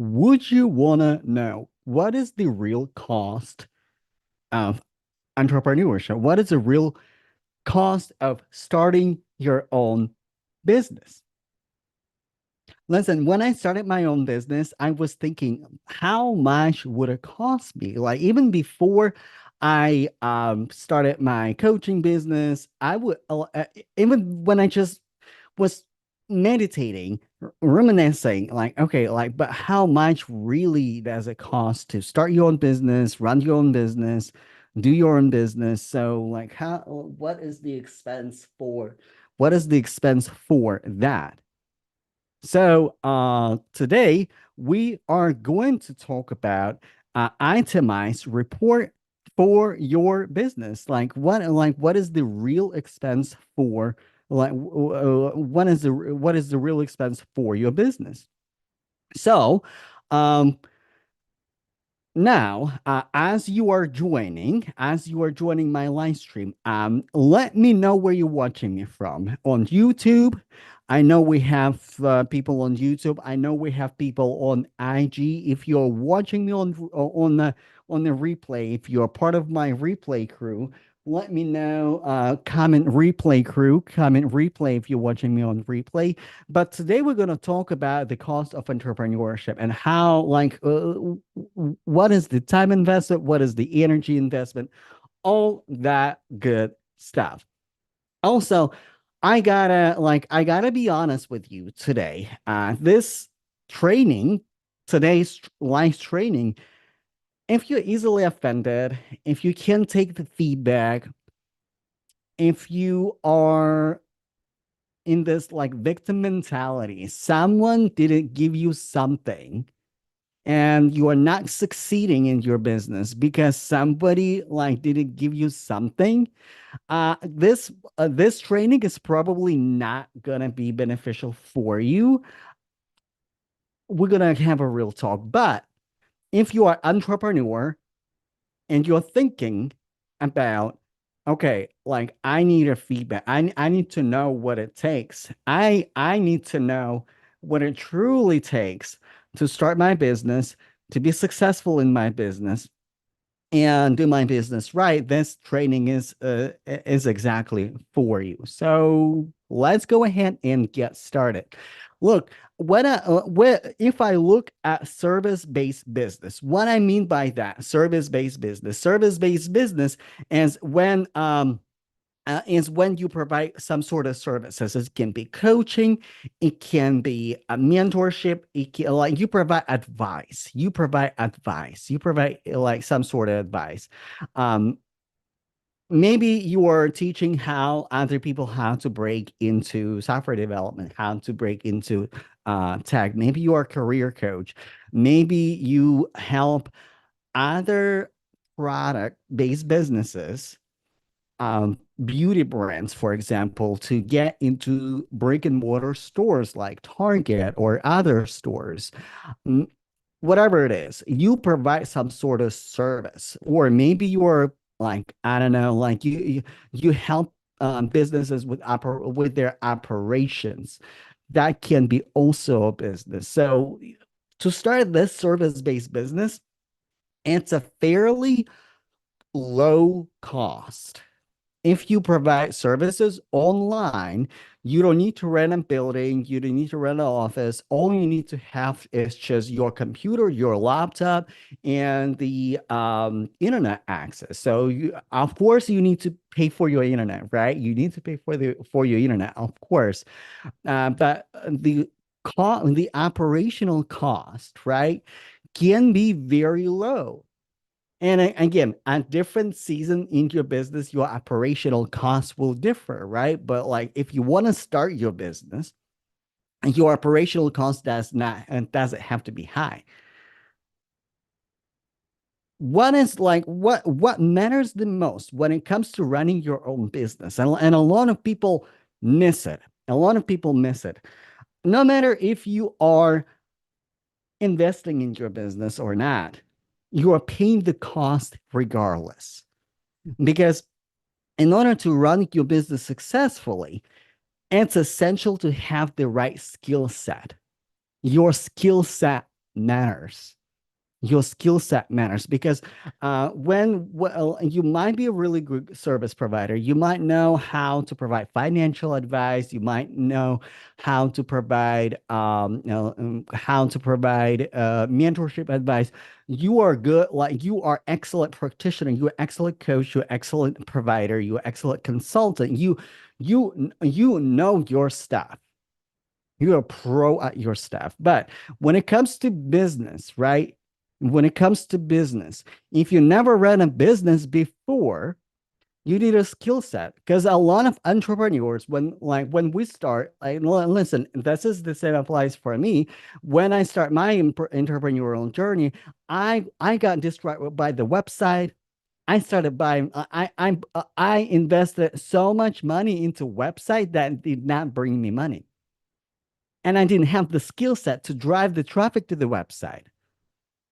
Would you want to know what is the real cost of entrepreneurship? What is the real cost of starting your own business? Listen, when I started my own business, I was thinking, how much would it cost me? Like even before I started my coaching business, I would even when I just was meditating, reminiscing, like, okay, like, but how much really does it cost to start your own business, run your own business, do your own business? So, like, what is the expense for that? So, today we are going to talk about itemized report for your business. Like, what is the real expense for, what is the real expense for your business? So, um, now, as you are joining my live stream, let me know where you're watching me from. On YouTube, I know we have people on YouTube. I know we have people on IG. If you're watching me on the replay, if you're part of my replay crew, let me know. Comment replay if you're watching me on replay. But today we're going to talk about the cost of entrepreneurship and how, what is the time investment? What is the energy investment? All that good stuff. Also, I gotta be honest with you today. This training, today's live training, if you're easily offended, if you can't take the feedback, if you are in this like victim mentality, someone didn't give you something and you are not succeeding in your business because somebody like didn't give you something, this training is probably not gonna be beneficial for you. We're gonna have a real talk. But if you are entrepreneur and you're thinking about, okay, like I need a feedback, I need to know what it takes, I need to know what it truly takes to start my business, to be successful in my business and do my business right. This training is exactly for you. So let's go ahead and get started. Look, if I look at service-based business, what I mean by that, service-based business is when you provide some sort of services. It can be coaching, it can be a mentorship, like you provide like some sort of advice. Um, Maybe you are teaching how other people how to break into software development, how to break into tech. Maybe you are a career coach. Maybe you help other product-based businesses, beauty brands, for example, to get into brick and mortar stores like Target or other stores. Mm, Whatever it is, you provide some sort of service, or maybe you're like, I don't know, like you help businesses with their operations. That can be also a business. So to start this service-based business, it's a fairly low cost. If you provide services online, you don't need to rent a building, you don't need to rent an office. All you need to have is just your computer, your laptop, and the internet access. So of course, you need to pay for your internet, right? You need to pay for your internet, of course. But the operational cost, right, can be very low. And again, at different season in your business, your operational costs will differ, right? But like if you want to start your business, your operational cost doesn't have to be high. What matters the most when it comes to running your own business? And a lot of people miss it. A lot of people miss it. No matter if you are investing in your business or not, you are paying the cost regardless. Because in order to run your business successfully, it's essential to have the right skill set. Your skill set matters. Your skill set matters because when well, you might be a really good service provider. You might know how to provide financial advice. You might know how to provide how to provide mentorship advice. You are good, like you are excellent practitioner. You're excellent coach. You're excellent provider. You're excellent consultant. You know your stuff. You're a pro at your stuff. But when it comes to business, right? When it comes to business, if you never ran a business before, you need a skill set because a lot of entrepreneurs, when we start, like listen, this is the same applies for me. When I start my entrepreneurial journey, I got distracted by the website. I started buying. I invested so much money into website that did not bring me money, and I didn't have the skill set to drive the traffic to the website.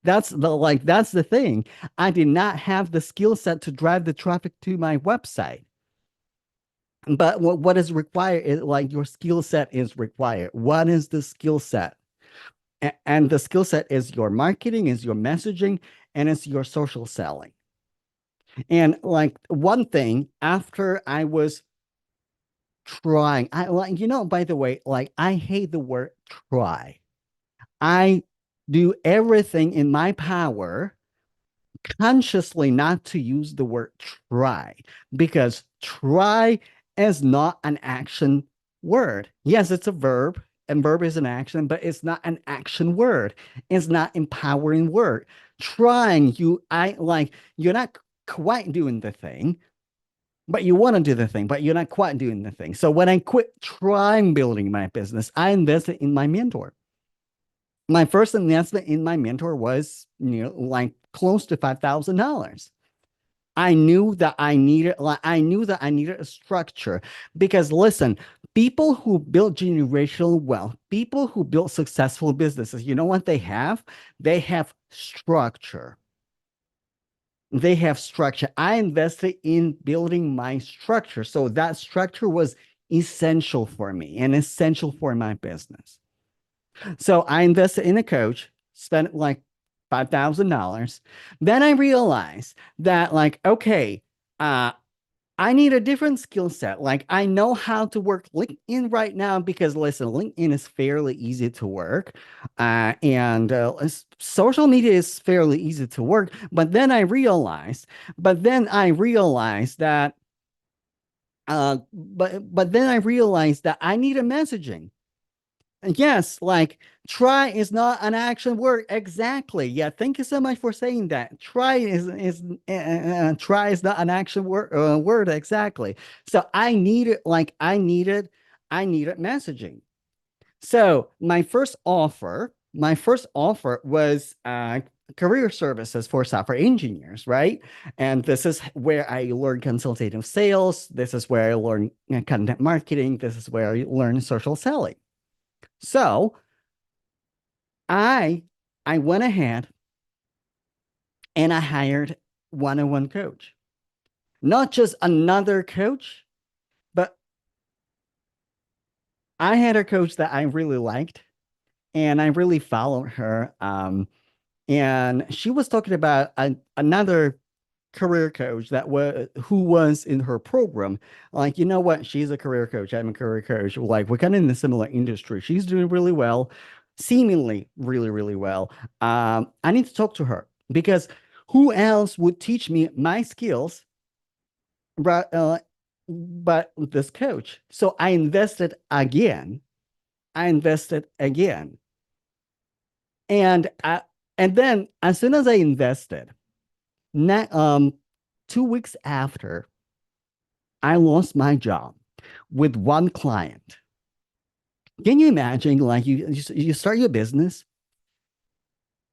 That's the thing. I did not have the skill set to drive the traffic to my website. But what is required is like your skill set is required. What is the skill set? And the skill set is your marketing, is your messaging, and it's your social selling. And like one thing after I was trying, I like, by the way, like I hate the word try. I do everything in my power consciously not to use the word try because try is not an action word. Yes, it's a verb and verb is an action, but it's not an action word. It's not empowering word. Trying, you're not quite doing the thing, but you want to do the thing, but you're not quite doing the thing. So when I quit trying building my business, I invested in my mentor. My first investment in my mentor was, like close to $5,000. I knew that I needed a structure because listen, people who build generational wealth, people who build successful businesses, you know what they have? They have structure. They have structure. I invested in building my structure. So that structure was essential for me and essential for my business. So I invested in a coach, spent like $5,000. Then I realized that, like, okay, uh, I need a different skill set. Like, I know how to work LinkedIn right now because, listen, LinkedIn is fairly easy to work, and social media is fairly easy to work. But then I realized that, but then I realized that I need a messaging. Yes, like try is not an action word. Exactly. Yeah. Thank you so much for saying that. Try is not an action word. Exactly. So I needed messaging. So my first offer was career services for software engineers, right? And this is where I learned consultative sales. This is where I learned content marketing. This is where I learned social selling. So I I went ahead and I hired one-on-one coach. Not just another coach, but I had a coach that I really liked and I really followed her. And she was talking about another career coach that was who was in her program. Like, you know what? She's a career coach. I'm a career coach. Like, we're kind of in a similar industry. She's doing really well, seemingly really, really well. I need to talk to her because who else would teach me my skills, but this coach? So I invested again. I invested again. And and then as soon as I invested, 2 weeks after, I lost my job with one client. Can you imagine? Like you start your business,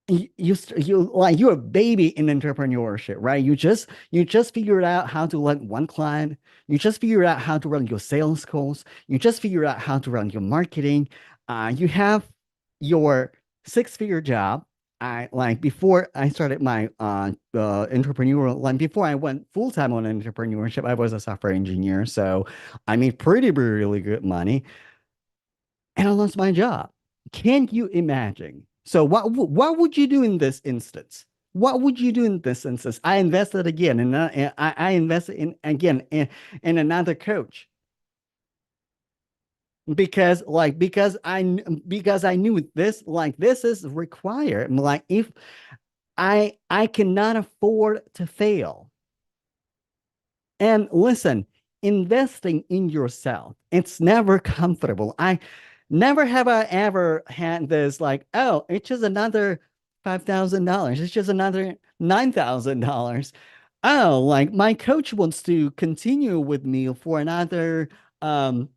you like you're a baby in entrepreneurship, right? You just figured out how to let one client. You just figured out how to run your sales calls. You just figured out how to run your marketing. You have your six-figure job. I like before I started my entrepreneurial, like before I went full time on entrepreneurship, I was a software engineer, so I made pretty really good money, and I lost my job. Can you imagine? So what would you do in this instance? What would you do in this instance? I invested again, and I invested in again in another coach because I knew this this is required. Like if I cannot afford to fail. And listen, investing in yourself, it's never comfortable. I never have I ever had this like, oh, it's just another $5,000. It's just another $9,000. Oh, like my coach wants to continue with me for another um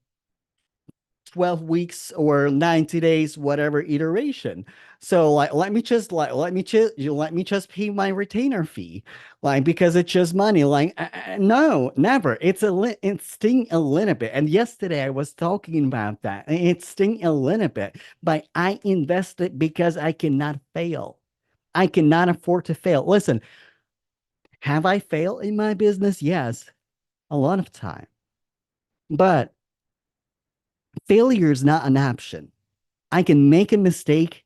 12 weeks or 90 days, whatever iteration. So like let me just pay my retainer fee. Like because it's just money. Like no, never. It's sting a little bit. And yesterday I was talking about that. It sting a little bit, but I invested because I cannot fail. I cannot afford to fail. Listen, have I failed in my business? Yes, a lot of time. But failure is not an option. I can make a mistake,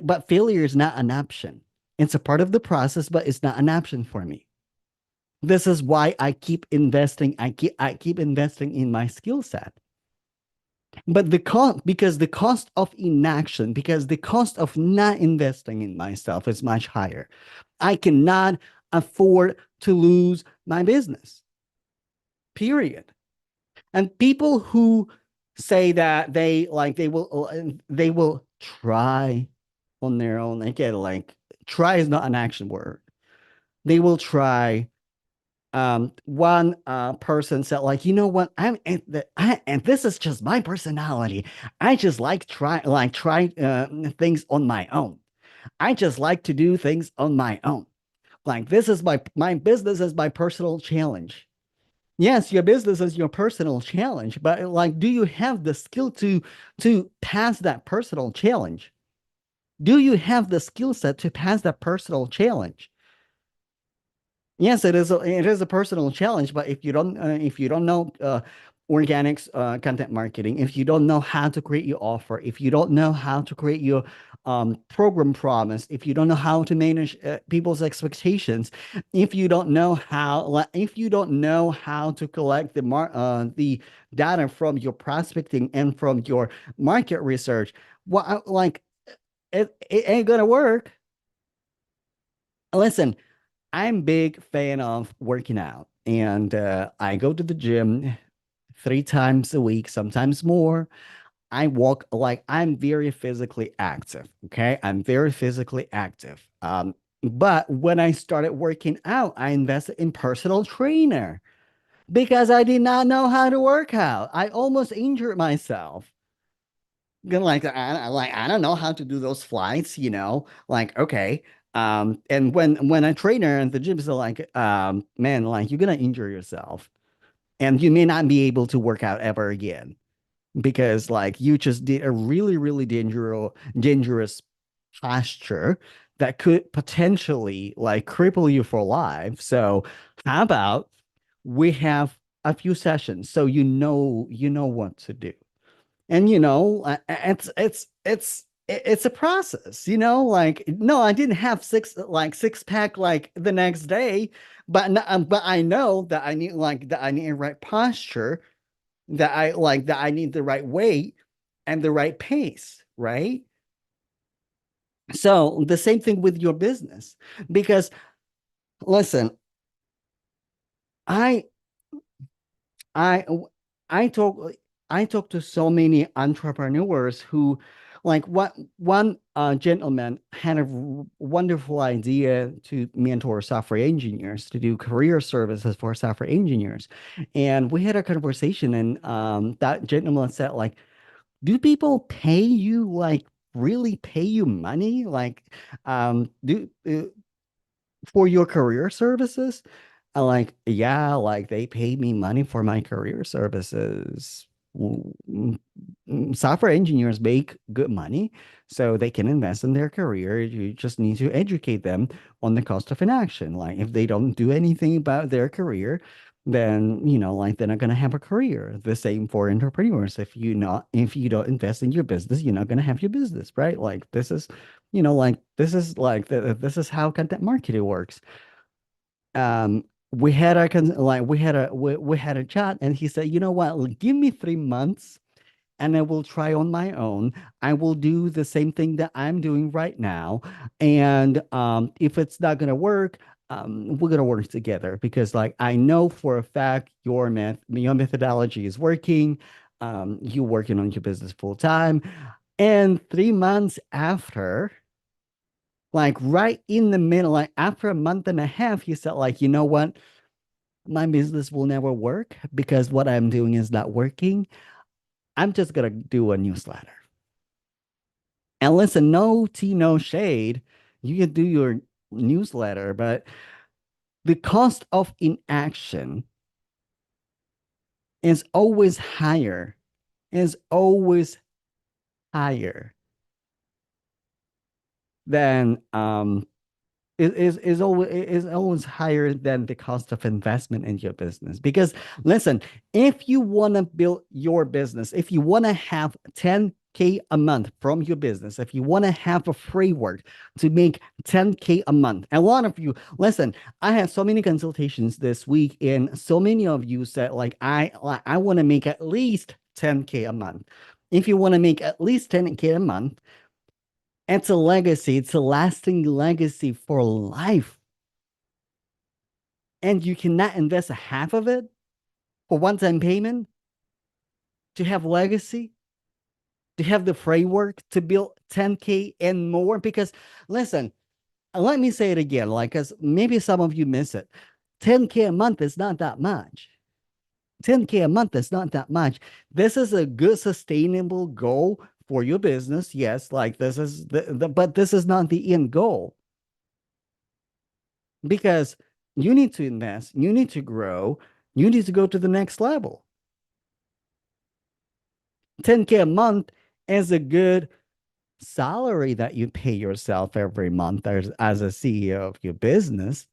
but failure is not an option. It's a part of the process, but it's not an option for me. This is why I keep investing. I keep investing in my skill set. But the cost, because the cost of inaction, because the cost of not investing in myself is much higher. I cannot afford to lose my business. Period. And people who say that they will try on their own. Again, like try is not an action word. They will try. One person said, like, you know what? And this is just my personality. I just like try things on my own. I just like to do things on my own. Like this is my business is my personal challenge. Yes, your business is your personal challenge, but like, do you have the skill to pass that personal challenge? Do you have the skill set to pass that personal challenge? Yes, it is a personal challenge, but if you don't know organics content marketing, if you don't know how to create your offer, if you don't know how to create your program promise, if you don't know how to manage people's expectations, if you don't know how to collect the data from your prospecting and from your market research, what like it ain't gonna work. Listen, I'm big fan of working out, and I go to the gym 3 times a week, sometimes more. I walk like I'm very physically active. Okay, I'm very physically active. But when I started working out, I invested in personal trainer because I did not know how to work out. I almost injured myself. Like I don't know how to do those flights, like okay. And when a trainer and the gym is like, man, like you're gonna injure yourself and you may not be able to work out ever again because like you just did a really, really dangerous posture that could potentially like cripple you for life. So how about we have a few sessions so you know what to do. And it's a process, like no, I didn't have six pack like the next day, but I know that I need a right posture, that I need the right weight and the right pace, right? So the same thing with your business, because listen, I I I talk I talk to so many entrepreneurs who like what one gentleman had a wonderful idea to mentor software engineers to do career services for software engineers. And we had a conversation and that gentleman said like, do people pay you like really pay you money? Like do for your career services? I like, yeah, like they pay me money for my career services. Software engineers make good money, so they can invest in their career. You just need to educate them on the cost of inaction. Like if they don't do anything about their career, then like they're not gonna have a career. The same for entrepreneurs. If you don't invest in your business, you're not gonna have your business, right? Like this is how content marketing works. We had a we had a chat, and he said, you know what, give me 3 months and I will try on my own. I will do the same thing that I'm doing right now. And if it's not gonna work, we're gonna work together because like I know for a fact your methodology is working. You working on your business full time. And 3 months after, like right in the middle, like after a month and a half, he said, like, you know what? My business will never work because what I'm doing is not working. I'm just gonna do a newsletter. And listen, no tea, no shade. You can do your newsletter, but the cost of inaction is always higher, is always higher than is always higher than the cost of investment in your business. Because listen, if you want to build your business, if you want to have 10K a month from your business, if you want to have a framework to make 10K a month, a lot of you, listen, I had so many consultations this week, and so many of you said, like, I want to make at least 10K a month. If you want to make at least 10K a month, it's a legacy. It's a lasting legacy for life. And you cannot invest a half of it for one-time payment to have legacy, to have the framework to build 10K and more. Because listen, let me say it again, like, because maybe some of you miss it. 10K a month is not that much. 10K a month is not that much. This is a good sustainable goal for your business. Yes, like this is but this is not the end goal, because you need to invest, you need to grow, you need to go to the next level. 10K a month is a good salary that you pay yourself every month as a CEO of your business.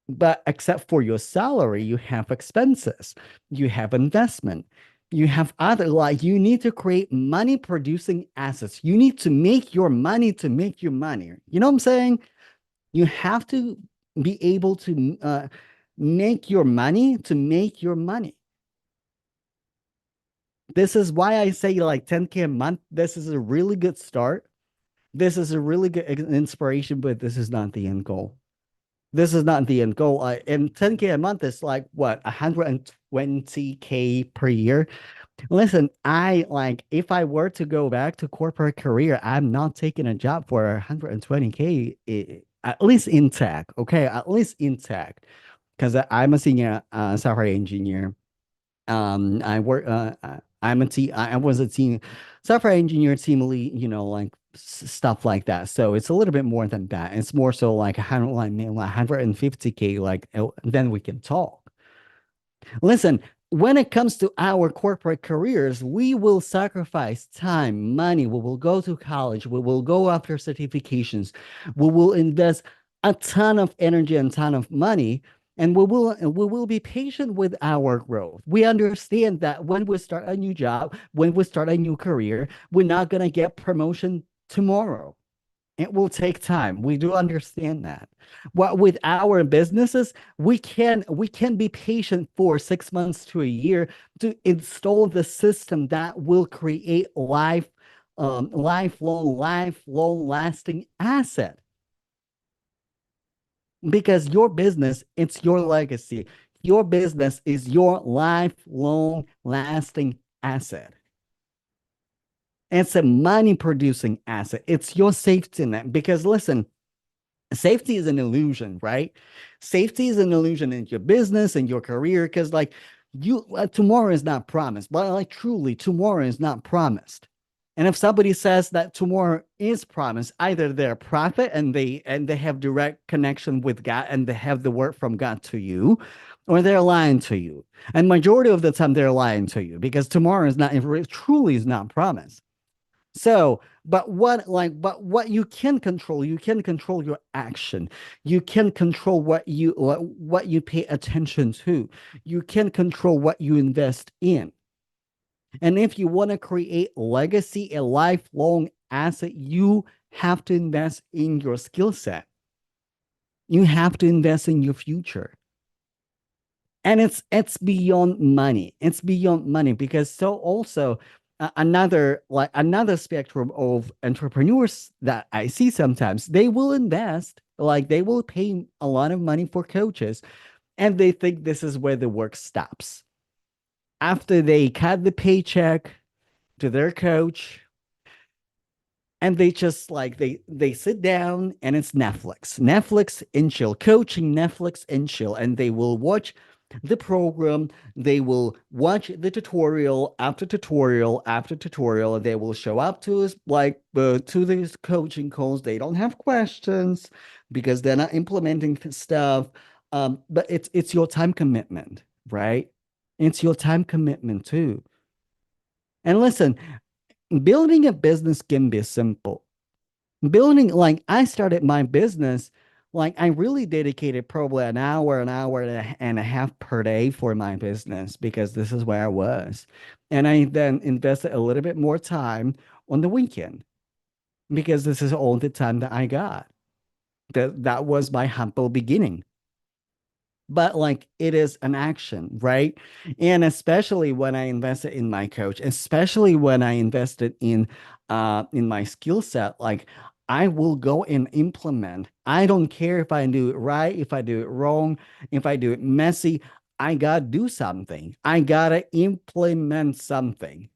But except for your salary, you have expenses, you have investment, you have other, like, you need to create money producing assets. You need to make your money to make your money. You know what I'm saying? You have to be able to make your money to make your money. This is why I say like 10K a month. This is a really good start. This is a really good inspiration, but this is not the end goal. This is not the end goal. And 10K a month is like what, 120K per year. Listen, I like, if I were to go back to corporate career, I'm not taking a job for 120K, at least in tech. Okay, at least in tech, because I'm a senior software engineer. I work. I was a team software engineer, team lead. Like stuff like that. So it's a little bit more than that. It's more so like 150K. Like, then we can talk. Listen, when it comes to our corporate careers, we will sacrifice time, money. We will go to college. We will go after certifications. We will invest a ton of energy and ton of money. And we will be patient with our growth. We understand that when we start a new job, when we start a new career, we're not gonna get promotion tomorrow. It will take time. We do understand that. Well, with our businesses, we can be patient for 6 months to a year to install the system that will create lifelong, lasting asset. Because your business, it's your legacy. Your business is your lifelong, lasting asset. It's a money producing asset. It's your safety net. Because listen, safety is an illusion, right? Safety is an illusion in your business and your career, because like tomorrow is not promised, but like truly tomorrow is not promised. And if somebody says that tomorrow is promised, either they're a prophet and they have direct connection with God and they have the word from God to you, or they're lying to you. And majority of the time they're lying to you, because tomorrow is not, it truly is not promised. So, but what you can control your action. You can control what you pay attention to. You can control what you invest in. And if you want to create legacy, a lifelong asset, you have to invest in your skill set. You have to invest in your future. And it's beyond money. It's beyond money because so also another spectrum of entrepreneurs that I see sometimes, they will invest, like they will pay a lot of money for coaches, and they think this is where the work stops. After they cut the paycheck to their coach, and they just like they sit down and it's Netflix and chill, coaching, Netflix and chill, and they will watch the program, they will watch the tutorial after tutorial after tutorial. They will show up to us like to these coaching calls. They don't have questions because they're not implementing stuff. But it's your time commitment, right? It's your time commitment too. And listen, building a business can be simple. Building, like I started my business, like I really dedicated probably an hour and a half per day for my business because this is where I was. And I then invested a little bit more time on the weekend because this is all the time that I got. That was my humble beginning. But like it is an action, right? And especially when I invested in my coach, especially when I invested in my skill set, like I will go and implement. I don't care if I do it right, if I do it wrong, if I do it messy. I gotta do something. I gotta implement something.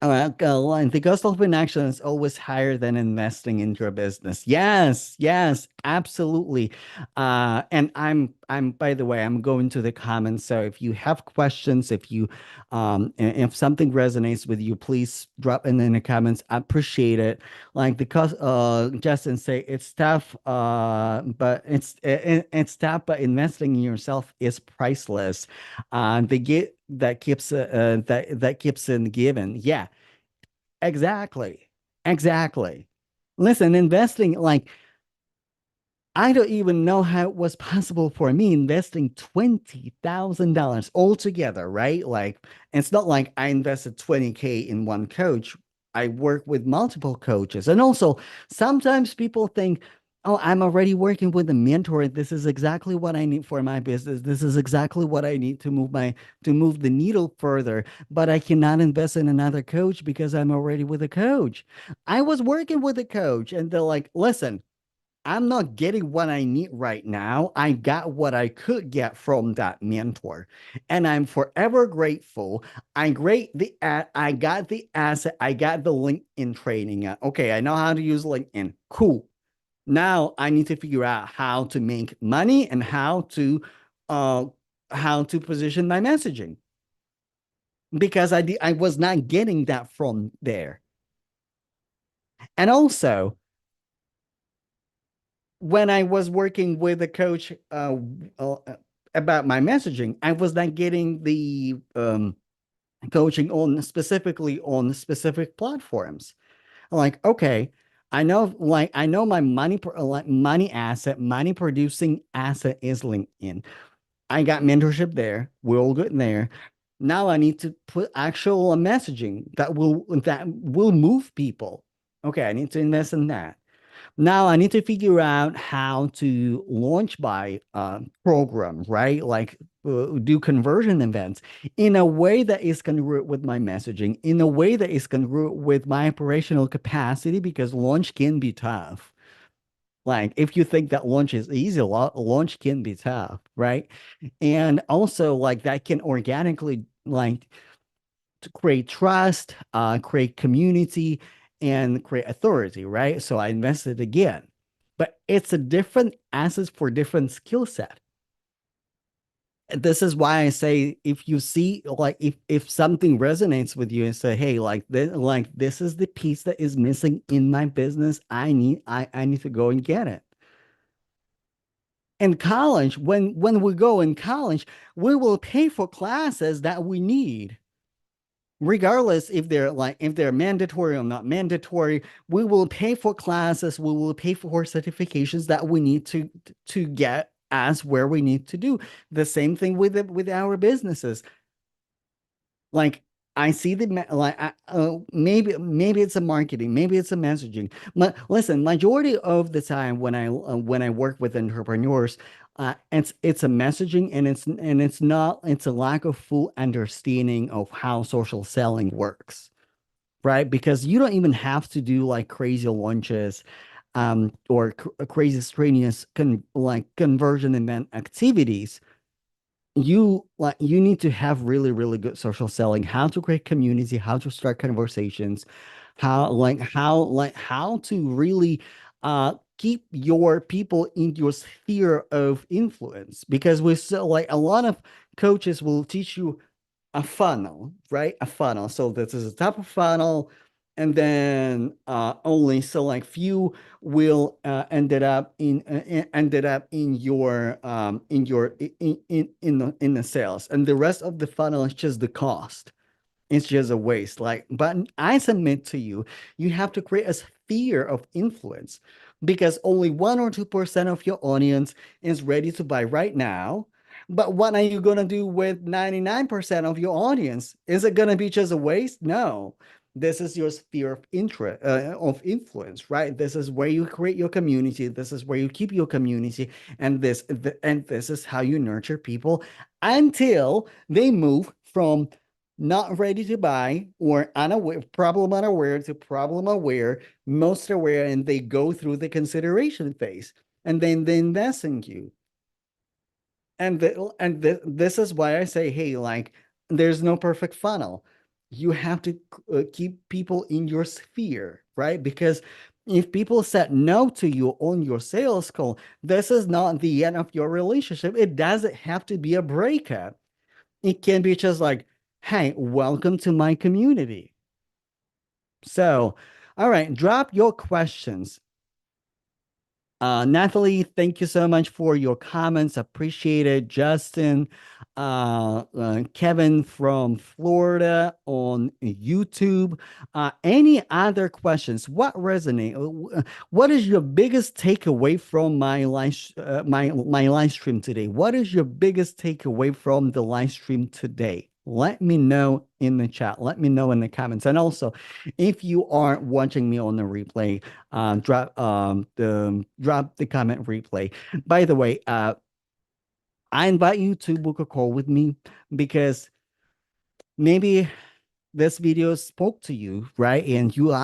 Line. The cost of inaction is always higher than investing into your business. Yes, yes, absolutely. And I'm, by the way, I'm going to the comments. So if you have questions, if something resonates with you, please drop it in the comments. I appreciate it. Like the cost, Justin say it's tough, but it's tough, but investing in yourself is priceless. The get that keeps in given. Yeah, exactly. Exactly. Listen, investing, like, I don't even know how it was possible for me investing $20,000 altogether, right? Like, it's not like I invested 20K in one coach. I work with multiple coaches. And also, sometimes people think, oh, I'm already working with a mentor. This is exactly what I need for my business. This is exactly what I need to move the needle further. But I cannot invest in another coach because I'm already with a coach. I was working with a coach, and they're like, listen, I'm not getting what I need right now. I got what I could get from that mentor, and I'm forever grateful. I got the asset. I got the LinkedIn training. Okay, I know how to use LinkedIn. Cool. Now I need to figure out how to make money and uh how to position my messaging because I was not getting that from there. And also, when I was working with a coach uh, about my messaging, I was not getting the coaching on specifically on specific platforms. Like, okay, I know my money asset, money producing asset is LinkedIn. I got mentorship there. We're all good there. Now I need to put actual messaging that will move people. Okay, I need to invest in that. Now I need to figure out how to launch by program, right? Like do conversion events in a way that is congruent with my messaging, in a way that is congruent with my operational capacity, because launch can be tough. Like if you think that launch is easy, launch can be tough, right? And also like that can organically like to create trust, create community, and create authority, right? So I invested again, but it's a different assets for different skill set. This is why I say if you see like if something resonates with you and say, hey, like this is the piece that is missing in my business, I need to go and get it. In college, when we go in college, we will pay for classes that we need. regardless if they're mandatory or not mandatory. We will pay for classes, we will pay for certifications that we need to get as where we need to do. The same thing with with our businesses. Like, I see maybe it's a marketing, maybe it's a messaging. But listen, majority of the time when I work with entrepreneurs, it's a messaging, and it's a lack of full understanding of how social selling works, right? Because you don't even have to do like crazy launches, or crazy strenuous conversion event activities. You need to have really really good social selling, how to create community, how to start conversations, how to really keep your people in your sphere of influence, because we so like a lot of coaches will teach you a funnel, right? A funnel. So this is a type of funnel, and then only so like few will ended up in the sales, and the rest of the funnel is just the cost. It's just a waste. Like, but I submit to you, you have to create a sphere of influence, because only 1 or 2% of your audience is ready to buy right now. But what are you gonna do with 99% of your audience? Is it gonna be just a waste? No. This is your sphere of interest, of influence, right? This is where you create your community. This is where you keep your community, and this is how you nurture people until they move from not ready to buy or unaware, problem unaware to problem aware, most aware, and they go through the consideration phase, and then they invest in you. This is why I say, hey, like, there's no perfect funnel. You have to keep people in your sphere, right? Because if people said no to you on your sales call, this is not the end of your relationship. It doesn't have to be a breakup. It can be just like, hey, welcome to my community. So, all right, drop your questions. Natalie, thank you so much for your comments. Appreciate it. Justin, Kevin from Florida on YouTube. Any other questions? What resonate? What is your biggest takeaway from my live stream today? What is your biggest takeaway from the live stream today? Let me know in the chat. Let me know in the comments. And also, if you are watching me on the replay, drop the comment replay. By the way, I invite you to book a call with me, because maybe this video spoke to you, right? And you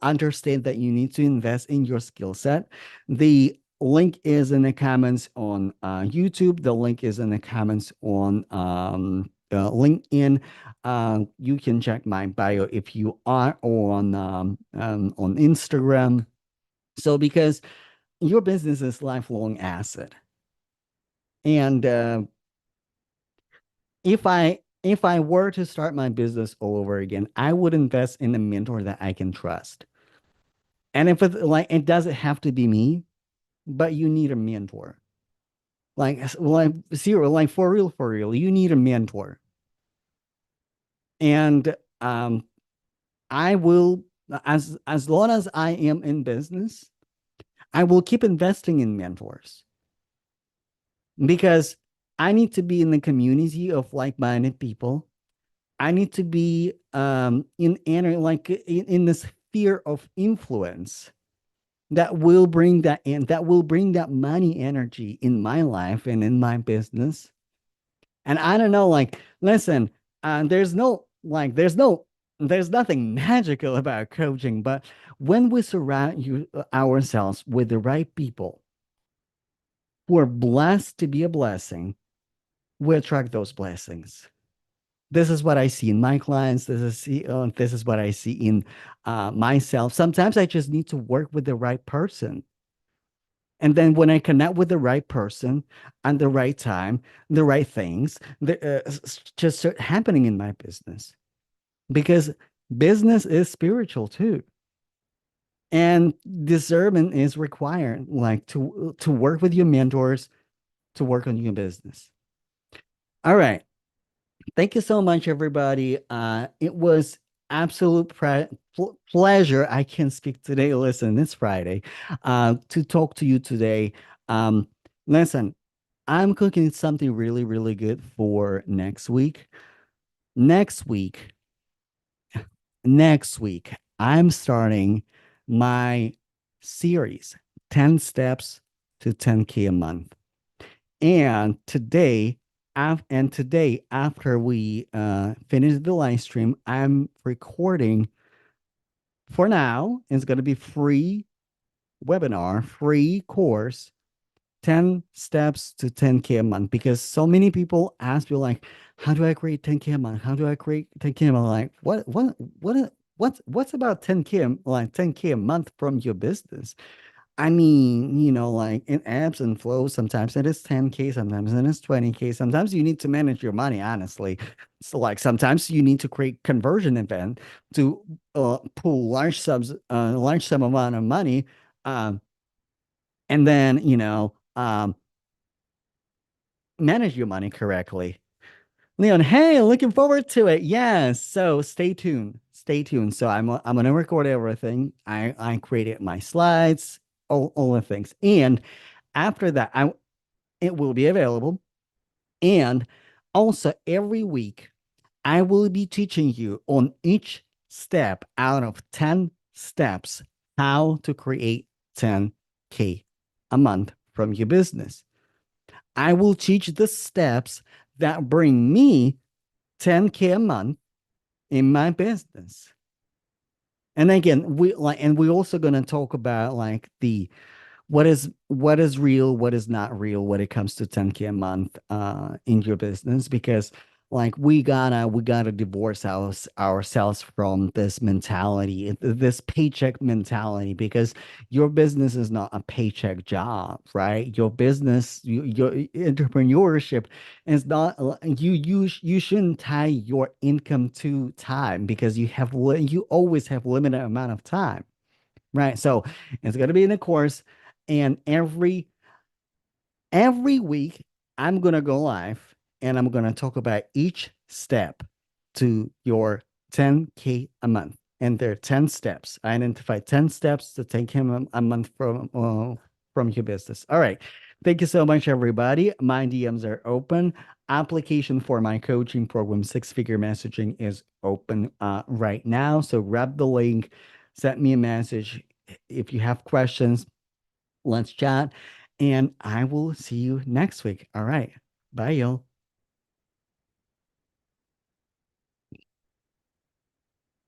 understand that you need to invest in your skill set. The link is in the comments on YouTube. The link is in the comments on LinkedIn. You can check my bio if you are on Instagram. So, because your business is lifelong asset, and if I were to start my business all over again, I would invest in a mentor that I can trust. And if it doesn't have to be me, but you need a mentor. Zero, like for real, you need a mentor. And I will, as long as I am in business, I will keep investing in mentors, because I need to be in the community of like-minded people. I need to be in the sphere of influence that will bring that money energy in my life and in my business. And I don't know, like, listen, there's nothing magical about coaching, but when we surround ourselves with the right people who are blessed to be a blessing, we attract those blessings. This is what I see in my clients. This is what I see in myself. Sometimes I just need to work with the right person. And then when I connect with the right person and the right time, the right things, just start happening in my business, because business is spiritual too. And discernment is required, like to work with your mentors, to work on your business. All right. Thank you so much, everybody. It was absolute pleasure. I can speak today. Listen, it's Friday. To talk to you today. Um, Listen, I'm cooking something really, really good for next week. Next week, next week, I'm starting my series, 10 Steps to 10K a month. And today, after we finish the live stream, I'm recording for now. It's going to be free webinar, free course, 10 steps to 10K a month. Because so many people ask me, like, how do I create 10K a month? How do I create 10K a month? Like, what's about 10K, like 10K a month from your business? I mean, like in ebbs and flows, sometimes it is 10K, sometimes it is 20K. Sometimes you need to manage your money, honestly. So like sometimes you need to create conversion event to pull large sum amount of money. Um, and then, manage your money correctly. Leon, hey, looking forward to it. Yes. So stay tuned. Stay tuned. So I'm gonna record everything. I created my slides, all the things. And after that, it will be available. And also every week, I will be teaching you on each step out of 10 steps how to create 10K a month from your business. I will teach the steps that bring me 10K a month in my business. And again, we're also going to talk about like the what is real, what is not real when it comes to 10K a month in your business, because like we gotta divorce ourselves from this mentality, this paycheck mentality, because your business is not a paycheck job, right? Your business, your entrepreneurship is not you shouldn't tie your income to time, because you always have limited amount of time. Right. So it's going to be in a course, and every week I'm going to go live and I'm going to talk about each step to your 10K a month. And there are 10 steps. I identified 10 steps to take him a month from your business. All right. Thank you so much, everybody. My DMs are open. Application for my coaching program, Six Figure Messaging, is open right now. So grab the link, send me a message. If you have questions, let's chat. And I will see you next week. All right. Bye, y'all.